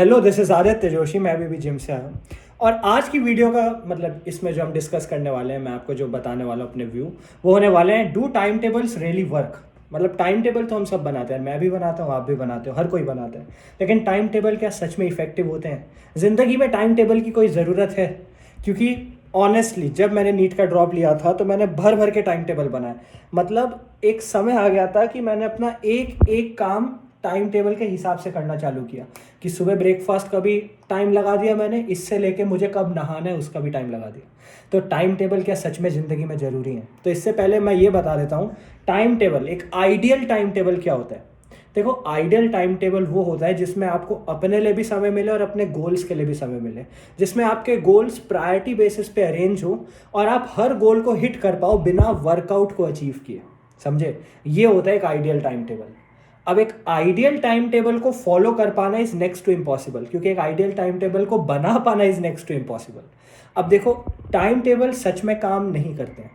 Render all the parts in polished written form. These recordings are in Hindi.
Hello, this is Aditya Joshi. मैं भी जिम से आया हूँ और आज की वीडियो का मतलब इसमें जो हम डिस्कस करने वाले हैं, मैं आपको जो बताने वाला हूँ अपने व्यू, वो होने वाले हैं do time tables really work. मतलब टाइम टेबल तो हम सब बनाते हैं, मैं भी बनाता हूँ, आप भी बनाते हो, हर कोई बनाता है। लेकिन टाइम टेबल क्या सच में इफेक्टिव होते हैं? ज़िंदगी में टाइम टेबल की कोई ज़रूरत है? क्योंकि ऑनेस्टली जब मैंने नीट का ड्रॉप लिया था तो मैंने भर भर के टाइम टेबल बनाया। मतलब एक समय आ गया था कि मैंने अपना एक एक काम टाइम टेबल के हिसाब से करना चालू किया कि सुबह ब्रेकफास्ट का भी टाइम लगा दिया मैंने, इससे लेके मुझे कब नहाना है उसका भी टाइम लगा दिया। तो टाइम टेबल क्या सच में ज़िंदगी में ज़रूरी है? तो इससे पहले मैं ये बता देता हूँ, टाइम टेबल, एक आइडियल टाइम टेबल क्या होता है। देखो, आइडियल टाइम टेबल वो होता है जिसमें आपको अपने लिए भी समय मिले और अपने गोल्स के लिए भी समय मिले, जिसमें आपके गोल्स प्रायोरिटी बेसिस पे अरेंज हो और आप हर गोल को हिट कर पाओ बिना वर्कआउट को अचीव किए। समझे? ये होता है एक आइडियल टाइम टेबल। अब एक आइडियल टाइम टेबल को फॉलो कर पाना इज नेक्स्ट टू इम्पॉसिबल, क्योंकि एक आइडियल टाइम टेबल को बना पाना इज नेक्स्ट टू इम्पॉसिबल। अब देखो, टाइम टेबल सच में काम नहीं करते हैं,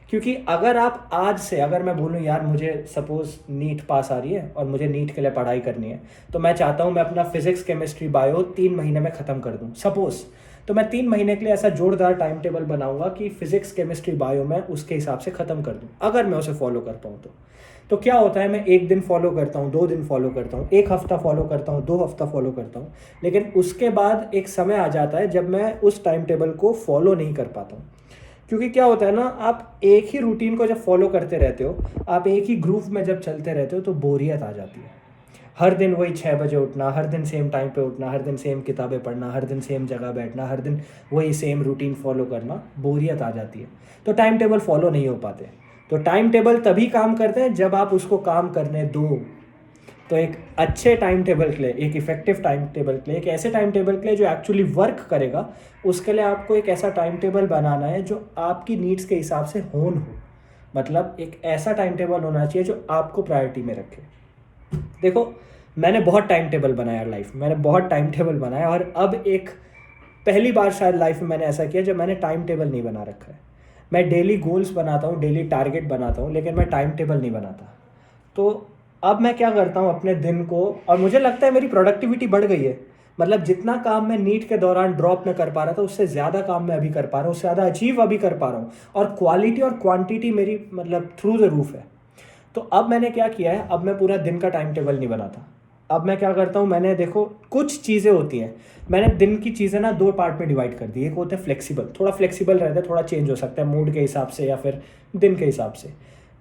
क्योंकि अगर आप आज से, अगर मैं बोलूँ यार मुझे सपोज नीट पास आ रही है और मुझे नीट के लिए पढ़ाई करनी है, तो मैं चाहता हूँ मैं अपना फिजिक्स केमिस्ट्री बायो 3 महीने में ख़त्म कर दूँ सपोज। तो मैं 3 महीने के लिए ऐसा जोरदार टाइम टेबल बनाऊंगा कि फिजिक्स केमिस्ट्री बायो में उसके हिसाब से ख़त्म कर दूँ, अगर मैं उसे फॉलो कर पाऊँ तो क्या होता है, मैं एक दिन फॉलो करता हूँ, 2 दिन फॉलो करता हूँ, एक हफ्ता फॉलो करता हूँ, 2 हफ्ता फॉलो करता हूँ, लेकिन उसके बाद एक समय आ जाता है जब मैं उस टाइम टेबल को फॉलो नहीं कर पाता हूँ। क्योंकि क्या होता है ना, आप एक ही रूटीन को जब फॉलो करते रहते हो, आप एक ही ग्रुप में जब चलते रहते हो, तो बोरियत आ जाती है। हर दिन वही 6 बजे उठना, हर दिन सेम टाइम पे उठना, हर दिन सेम किताबें पढ़ना, हर दिन सेम जगह बैठना, हर दिन वही सेम रूटीन फॉलो करना, बोरियत आ जाती है। तो टाइम टेबल फॉलो नहीं हो पाते। तो टाइम टेबल तभी काम करते हैं जब आप उसको काम करने दो। तो एक अच्छे टाइम टेबल के लिए, एक इफेक्टिव टाइम टेबल के लिए, एक ऐसे टाइम टेबल के लिए जो एक्चुअली वर्क करेगा, उसके लिए आपको एक ऐसा टाइम टेबल बनाना है जो आपकी नीड्स के हिसाब से होन हो। मतलब एक ऐसा टाइम टेबल होना चाहिए जो आपको प्रायोरिटी में रखे। देखो, मैंने बहुत टाइम टेबल बनाया लाइफ में, मैंने बहुत टाइम टेबल बनाया, और अब एक पहली बार शायद लाइफ में मैंने ऐसा किया जब मैंने टाइम टेबल नहीं बना रखा है। मैं डेली गोल्स बनाता हूँ, डेली टारगेट बनाता हूँ, लेकिन मैं टाइम टेबल नहीं बनाता। तो अब मैं क्या करता हूँ अपने दिन को, और मुझे लगता है मेरी प्रोडक्टिविटी बढ़ गई है। मतलब जितना काम मैं नीट के दौरान ड्रॉप में कर पा रहा था, उससे ज़्यादा काम मैं अभी कर पा रहा हूँ, उससे ज़्यादा अचीव अभी कर पा रहा हूँ, और क्वालिटी और क्वांटिटी मेरी मतलब थ्रू द रूफ है। तो अब मैंने क्या किया है, अब मैं पूरा दिन का टाइम टेबल नहीं बनाता। अब मैं क्या करता हूँ, मैंने देखो कुछ चीज़ें होती हैं, मैंने दिन की चीज़ें ना 2 पार्ट में डिवाइड कर दी। एक होते हैं फ्लेक्सिबल, थोड़ा फ्लेक्सिबल रहता है, थोड़ा चेंज हो सकता है मूड के हिसाब से या फिर दिन के हिसाब से।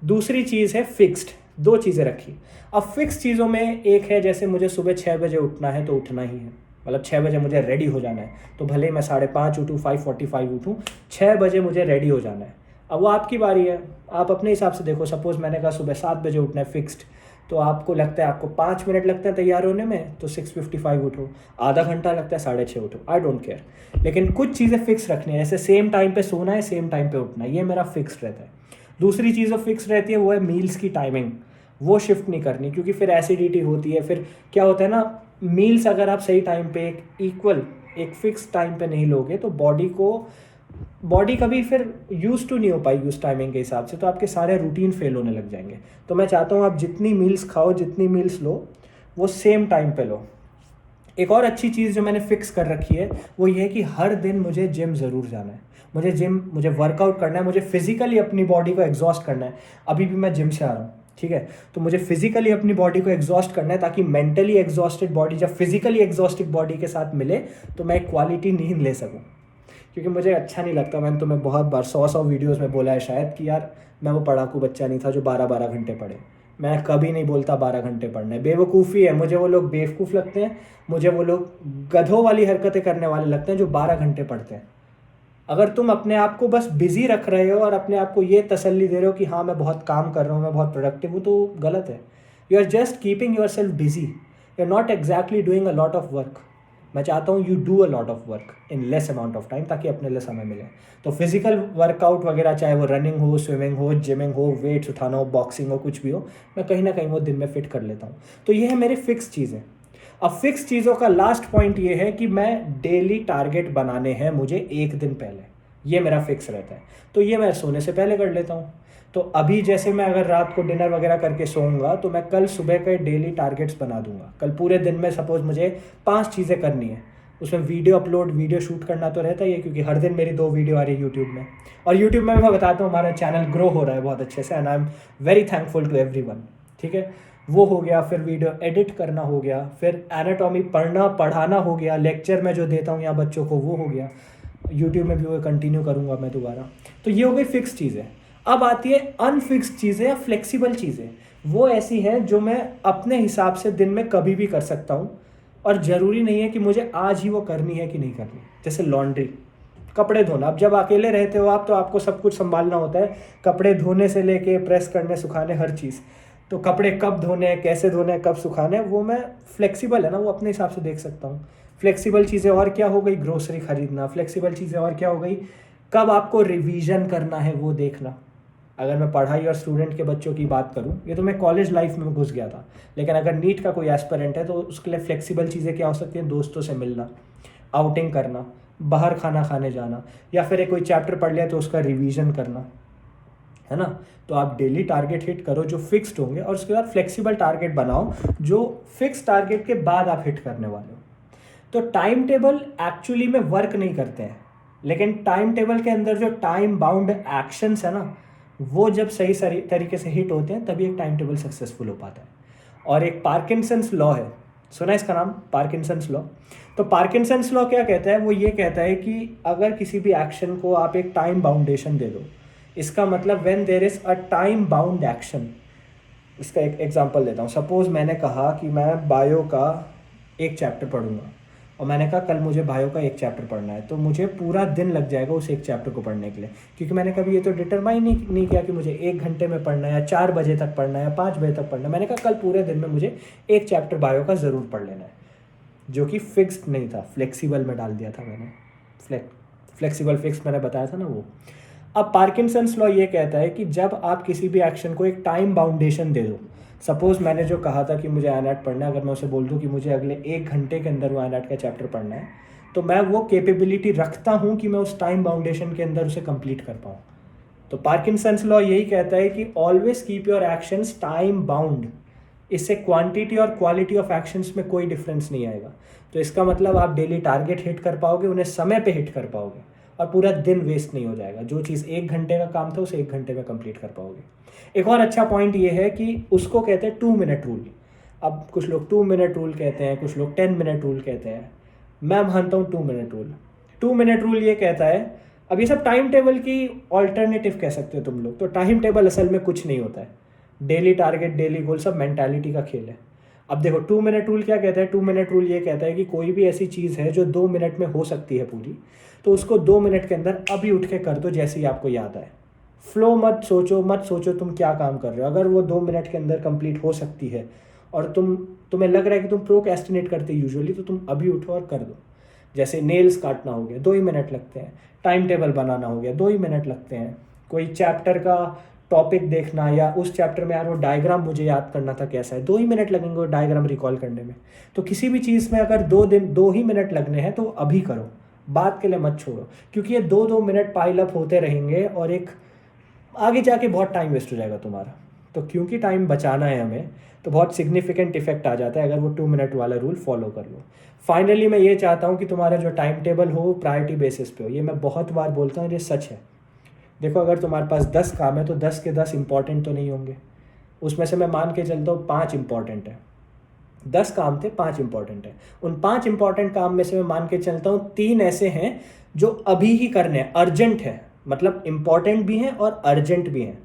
दूसरी चीज़ है फिक्स्ड। 2 चीज़ें रखी। अब फिक्स चीज़ों में एक है, जैसे मुझे सुबह 6 बजे उठना है तो उठना ही है, मतलब 6 बजे मुझे रेडी हो जाना है। तो भले मैं 5:30 उठूँ, 5:45 उठूँ, 6 बजे मुझे रेडी हो जाना है। अब वो आपकी बारी है, आप अपने हिसाब से देखो। सपोज़ मैंने कहा सुबह 7 बजे उठना है फिक्स्ड, तो आपको लगता है आपको 5 मिनट लगते हैं तैयार होने में, तो 6:55 उठो। आधा घंटा लगता है, 6:30 उठो, आई डोंट केयर। लेकिन कुछ चीज़ें फिक्स रखनी है, जैसे सेम टाइम पे सोना है, सेम टाइम पे उठना है, ये मेरा फिक्स रहता है। दूसरी चीज़ जो फिक्स रहती है वो है मील्स की टाइमिंग। वो शिफ्ट नहीं करनी, क्योंकि फिर एसिडिटी होती है। फिर क्या होता है ना, मील्स अगर आप सही टाइम पे एक इक्वल एक फिक्स टाइम पे नहीं लोगे तो बॉडी कभी फिर यूज टू नहीं हो पाएगी उस टाइमिंग के हिसाब से, तो आपके सारे रूटीन फेल होने लग जाएंगे। तो मैं चाहता हूँ आप जितनी मील्स खाओ, जितनी मील्स लो, वो सेम टाइम पे लो। एक और अच्छी चीज़ जो मैंने फिक्स कर रखी है वो ये है कि हर दिन मुझे जिम ज़रूर जाना है। मुझे वर्कआउट करना है, मुझे फिजिकली अपनी बॉडी को एग्जॉस्ट करना है। अभी भी मैं जिम से आ रहा हूँ, ठीक है, तो मुझे फिजिकली अपनी बॉडी को एग्जॉस्ट करना है, ताकि मेंटली एग्जॉस्टेड बॉडी जब फिजिकली एग्जॉस्टेड बॉडी के साथ मिले तो मैं एक क्वालिटी नींद ले सकूँ। क्योंकि मुझे अच्छा नहीं लगता, मैंने तुम्हें बहुत बार 100 वीडियोस में बोला है शायद कि यार मैं वो पढ़ाकू बच्चा नहीं था जो 12-12 घंटे पढ़े। मैं कभी नहीं बोलता 12 घंटे पढ़ने, बेवकूफ़ी है। मुझे वो लोग बेवकूफ़ लगते हैं, मुझे वो लोग गधों वाली हरकतें करने वाले लगते हैं जो 12 घंटे पढ़ते हैं। अगर तुम अपने आप को बस बिजी रख रहे हो और अपने आप को ये तसल्ली दे रहे हो कि हाँ मैं बहुत काम कर रहा हूँ, मैं बहुत प्रोडक्टिव हूँ, तो गलत है। You are just keeping yourself busy, you are not exactly doing a lot of work. मैं चाहता हूँ you do a lot of work in less amount of time, ताकि अपने लिए समय मिले। तो फिजिकल वर्कआउट वगैरह, चाहे वो रनिंग हो, स्विमिंग हो, जिमिंग हो, वेट्स उठाना हो, बॉक्सिंग हो, कुछ भी हो, मैं कहीं ना कहीं वो दिन में फिट कर लेता हूँ। तो ये है मेरे फिक्स चीज़ें। अब फिक्स चीज़ों का लास्ट पॉइंट ये है कि मैं डेली टारगेट बनाने हैं मुझे एक दिन पहले, ये मेरा फिक्स रहता है। तो ये मैं सोने से पहले कर लेता हूँ। तो अभी जैसे मैं अगर रात को डिनर वगैरह करके सोऊंगा तो मैं कल सुबह के डेली टारगेट्स बना दूंगा। कल पूरे दिन में सपोज मुझे 5 चीज़ें करनी है, उसमें वीडियो अपलोड, वीडियो शूट करना तो रहता ही है क्योंकि हर दिन मेरी 2 वीडियो आ रही है यूट्यूब में। और यूट्यूब में मैं बताता हूँ हमारा चैनल ग्रो हो रहा है बहुत अच्छे से, and I am very thankful to everyone. ठीक है, वो हो गया। फिर वीडियो एडिट करना हो गया, फिर एनाटॉमी पढ़ाना हो गया, लेक्चर में जो देता हूँ यहाँ बच्चों को वो हो गया, यूट्यूब में भी वो कंटिन्यू करूँगा मैं दोबारा। तो ये हो गई फिक्स चीज़ें। अब आती है अनफिक्स्ड चीज़ें या फ्लेक्सिबल चीज़ें। वो ऐसी हैं जो मैं अपने हिसाब से दिन में कभी भी कर सकता हूँ, और ज़रूरी नहीं है कि मुझे आज ही वो करनी है कि नहीं करनी। जैसे लॉन्ड्री, कपड़े धोना। अब जब अकेले रहते हो आप तो आपको सब कुछ संभालना होता है, कपड़े धोने से लेके प्रेस करने, सुखाने, हर चीज़। तो कपड़े कब धोने हैं, कैसे धोने हैं, कब सुखाने हैं, वो मैं फ्लेक्सिबल है ना, वो अपने हिसाब से देख सकता हूँ। फ्लेक्सिबल चीज़ें और क्या हो गई, ग्रोसरी खरीदना। फ्लेक्सिबल चीज़ें और क्या हो गई, कब आपको रिवीजन करना है वो देखना। अगर मैं पढ़ाई और स्टूडेंट के बच्चों की बात करूं, ये तो मैं कॉलेज लाइफ में घुस गया था, लेकिन अगर नीट का कोई एस्पिरेंट है तो उसके लिए फ्लेक्सिबल चीज़ें क्या हो सकती हैं, दोस्तों से मिलना, आउटिंग करना, बाहर खाना खाने जाना, या फिर एक कोई चैप्टर पढ़ लिया तो उसका रिवीजन करना, है ना। तो आप डेली टारगेट हिट करो जो फिक्स्ड होंगे, और उसके बाद फ्लेक्सिबल टारगेट बनाओ जो फिक्स टारगेट के बाद आप हिट करने वाले हो। तो टाइम टेबल एक्चुअली में वर्क नहीं करते हैं, लेकिन टाइम टेबल के अंदर जो टाइम बाउंड एक्शंस है ना, वो जब सही तरीके से हिट होते हैं तभी एक टाइम टेबल सक्सेसफुल हो पाता है। और एक पार्किंसंस लॉ है, सुना इसका नाम, पार्किंसंस लॉ। तो पार्किंसंस लॉ क्या कहता है, वो ये कहता है कि अगर किसी भी एक्शन को आप एक टाइम बाउंडेशन दे दो, इसका मतलब when there is a time bound action. इसका एक एग्जांपल देता हूँ। सपोज मैंने कहा कि मैं बायो का एक चैप्टर पढ़ूंगा, और मैंने कहा कल मुझे बायो का एक चैप्टर पढ़ना है, तो मुझे पूरा दिन लग जाएगा उस एक चैप्टर को पढ़ने के लिए, क्योंकि मैंने कभी ये तो डिटरमाइन नहीं किया कि मुझे 1 घंटे में पढ़ना है, या 4 बजे तक पढ़ना है, या 5 बजे तक पढ़ना है। मैंने कहा कल पूरे दिन में मुझे एक चैप्टर बायो का ज़रूर पढ़ लेना है, जो कि फिक्स्ड नहीं था, फ्लेक्सिबल में डाल दिया था मैंने। फ्लेक्सिबल फिक्स मैंने बताया था ना वो। अब पार्किंसंस लॉ ये कहता है कि जब आप किसी भी एक्शन को एक टाइम बाउंडेशन दे दो, सपोज मैंने जो कहा था कि मुझे आईनैट पढ़ना है, अगर मैं उसे बोल दूं कि मुझे अगले 1 घंटे के अंदर वो आईनैट का चैप्टर पढ़ना है, तो मैं वो कैपेबिलिटी रखता हूं कि मैं उस टाइम बाउंडेशन के अंदर उसे कंप्लीट कर पाऊँ। तो पार्किंसंस लॉ यही कहता है कि always keep your actions time bound. इससे क्वांटिटी और क्वालिटी ऑफ एक्शंस में कोई डिफरेंस नहीं आएगा। तो इसका मतलब आप डेली टारगेट हिट कर पाओगे, उन्हें समय पे हिट कर पाओगे, और पूरा दिन वेस्ट नहीं हो जाएगा। जो चीज़ 1 घंटे का काम था उसे 1 घंटे में कंप्लीट कर पाओगे। एक और अच्छा पॉइंट ये है कि उसको कहते हैं 2 मिनट रूल। अब कुछ लोग 2 मिनट रूल कहते हैं, कुछ लोग 10 मिनट रूल कहते हैं, मैं मानता हूँ 2 मिनट रूल। 2 मिनट रूल ये कहता है, अब ये सब टाइम टेबल की ऑल्टरनेटिव कह सकते हो तुम लोग। तो टाइम टेबल असल में कुछ नहीं होता है, डेली टारगेट, डेली गोल सब मेंटालिटी का खेल है। अब देखो 2 मिनट रूल क्या कहता है, 2 मिनट रूल ये कहता है कि कोई भी ऐसी चीज़ है जो 2 मिनट में हो सकती है पूरी, तो उसको 2 मिनट के अंदर अभी उठ के कर दो जैसे ही आपको याद आए। फ्लो मत सोचो तुम क्या काम कर रहे हो। अगर वो 2 मिनट के अंदर कंप्लीट हो सकती है और तुम्हें लग रहा है कि तुम प्रोक्रेस्टिनेट करते यूजुअली, तो तुम अभी उठो और कर दो। जैसे नेल्स काटना हो गया, 2 ही मिनट लगते हैं। टाइम टेबल बनाना हो गया, 2 ही मिनट लगते हैं। कोई चैप्टर का टॉपिक देखना, या उस चैप्टर में यार वो डायग्राम मुझे याद करना था कैसा है, 2 ही मिनट लगेंगे वो डायग्राम रिकॉल करने में। तो किसी भी चीज़ में अगर 2 ही मिनट लगने हैं तो अभी करो, बात के लिए मत छोड़ो, क्योंकि ये 2 मिनट पाइल अप होते रहेंगे और एक आगे जाके बहुत टाइम वेस्ट हो जाएगा तुम्हारा। तो क्योंकि टाइम बचाना है हमें, तो बहुत सिग्निफिकेंट इफेक्ट आ जाता है अगर वो 2 मिनट वाला रूल फॉलो कर लो। फाइनली मैं ये चाहता हूँ कि तुम्हारा जो टाइम टेबल हो प्रायोरिटी बेसिस पे हो। ये मैं बहुत बार बोलता हूँ, ये सच है। देखो अगर तुम्हारे पास 10 काम है तो 10 के 10 इंपॉर्टेंट तो नहीं होंगे, उसमें से मैं मान के चलता हूँ 5 इंपॉर्टेंट है। 10 काम थे, 5 इंपॉर्टेंट है। उन 5 इंपॉर्टेंट काम में से मैं मान के चलता हूँ 3 ऐसे हैं जो अभी ही करने हैं, अर्जेंट है, मतलब इंपॉर्टेंट भी हैं और अर्जेंट भी हैं।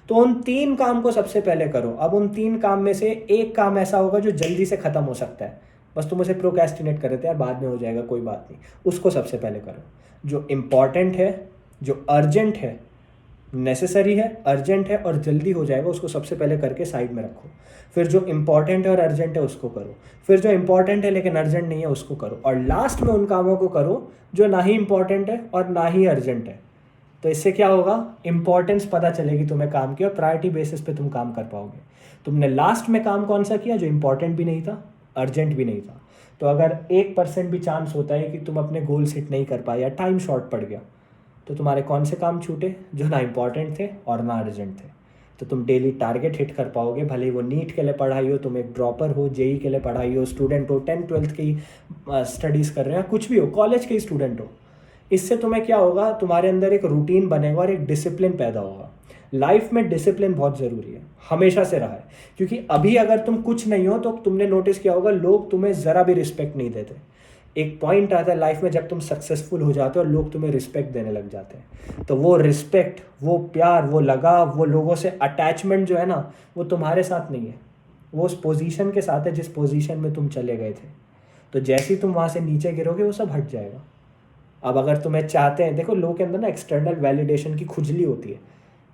तो उन 3 काम को सबसे पहले करो। अब उन 3 काम में से एक काम ऐसा होगा जो जल्दी से ख़त्म हो सकता है, बस तुम उसे प्रोक्रेस्टिनेट कर रहे थे यार, बाद में हो जाएगा, कोई बात नहीं, उसको सबसे पहले करो। जो इम्पॉर्टेंट है, जो अर्जेंट है, नेसेसरी है, अर्जेंट है और जल्दी हो जाएगा, उसको सबसे पहले करके साइड में रखो। फिर जो इंपॉर्टेंट है और अर्जेंट है उसको करो। फिर जो इंपॉर्टेंट है लेकिन अर्जेंट नहीं है उसको करो। और लास्ट में उन कामों को करो जो ना ही इंपॉर्टेंट है और ना ही अर्जेंट है। तो इससे क्या होगा, इंपॉर्टेंस पता चलेगी तुम्हें काम की, और प्रायोरिटी बेसिस पे तुम काम कर पाओगे। तुमने लास्ट में काम कौन सा किया, जो इंपॉर्टेंट भी नहीं था, अर्जेंट भी नहीं था। तो अगर 1% भी चांस होता है कि तुम अपने गोल सेट नहीं कर पाए या टाइम शॉर्ट पड़ गया, तो तुम्हारे कौन से काम छूटे, जो ना इंपॉर्टेंट थे और ना अर्जेंट थे। तो तुम डेली टारगेट हिट कर पाओगे, भले ही वो नीट के लिए पढ़ाई हो, तुम एक ड्रॉपर हो, जेई के लिए पढ़ाई हो, स्टूडेंट हो, 10th 12th की स्टडीज़ कर रहे हो, कुछ भी हो, कॉलेज के स्टूडेंट हो। इससे तुम्हें क्या होगा, तुम्हारे अंदर एक रूटीन बनेगा और एक डिसिप्लिन पैदा होगा। लाइफ में डिसिप्लिन बहुत ज़रूरी है, हमेशा से रहा है, क्योंकि अभी अगर तुम कुछ नहीं हो तो तुमने नोटिस किया होगा लोग तुम्हें ज़रा भी रिस्पेक्ट नहीं देते। एक पॉइंट आता है लाइफ में जब तुम सक्सेसफुल हो जाते हो और लोग तुम्हें रिस्पेक्ट देने लग जाते हैं, तो वो रिस्पेक्ट, वो प्यार, वो लगाव, वो लोगों से अटैचमेंट जो है ना, वो तुम्हारे साथ नहीं है, वो उस पोजीशन के साथ है जिस पोजीशन में तुम चले गए थे। तो जैसे ही तुम वहाँ से नीचे गिरोगे वो सब हट जाएगा। अब अगर तुम्हें चाहते हैं, देखो लोगों के अंदर ना एक्सटर्नल वैलिडेशन की खुजली होती है।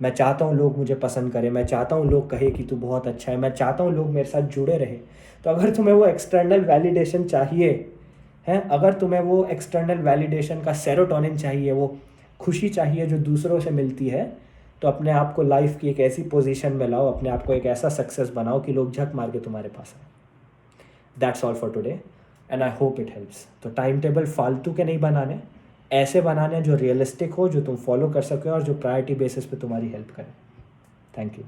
मैं चाहता हूँ लोग मुझे पसंद करें, मैं चाहता हूँ लोग कहे कि तू बहुत अच्छा है, मैं चाहता हूँ लोग मेरे साथ जुड़े रहे। तो अगर तुम्हें वो एक्सटर्नल वैलिडेशन चाहिए है, अगर तुम्हें वो एक्सटर्नल वैलिडेशन का सेरोटोनिन चाहिए, वो खुशी चाहिए जो दूसरों से मिलती है, तो अपने आप को लाइफ की एक ऐसी पोजीशन में लाओ, अपने आप को एक ऐसा सक्सेस बनाओ कि लोग झक मार के तुम्हारे पास आए। That's all for today and I hope it helps. तो टाइम टेबल फालतू के नहीं बनाने, ऐसे बनाने जो रियलिस्टिक हो, जो तुम फॉलो कर सको और जो प्रायोरिटी बेसिस पे तुम्हारी हेल्प करें। Thank you.